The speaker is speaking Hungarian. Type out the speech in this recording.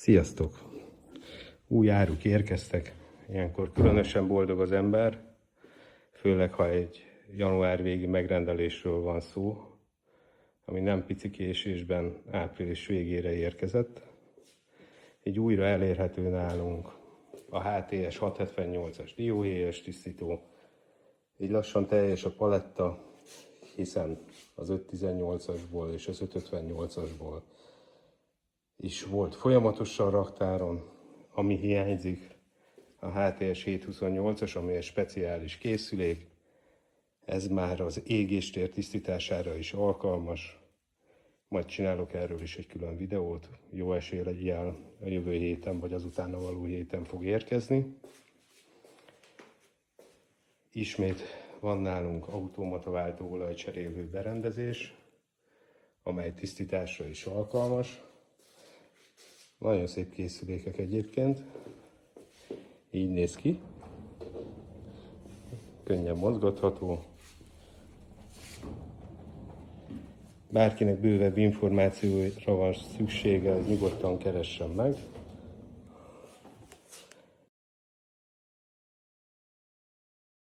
Sziasztok! Új áruk érkeztek, ilyenkor különösen boldog az ember, főleg ha egy január végi megrendelésről van szó, ami nem pici késésben április végére érkezett. Így újra elérhető nálunk a HTS 678-as dióhéjas tisztító, így lassan teljes a paletta, hiszen az 518-asból és az 558-asból is volt folyamatosan raktáron, ami hiányzik, a HTS 728-as, ami egy speciális készülék, ez már az égéstér tisztítására is alkalmas, majd csinálok erről is egy külön videót, jó eséllyel a jövő héten vagy az utána való héten fog érkezni. Ismét van nálunk automata váltó olajcserélő berendezés, amely tisztításra is alkalmas. Nagyon szép készülékek egyébként, így néz ki, könnyen mozgatható. Bárkinek bővebb információra van szüksége, nyugodtan keressen meg.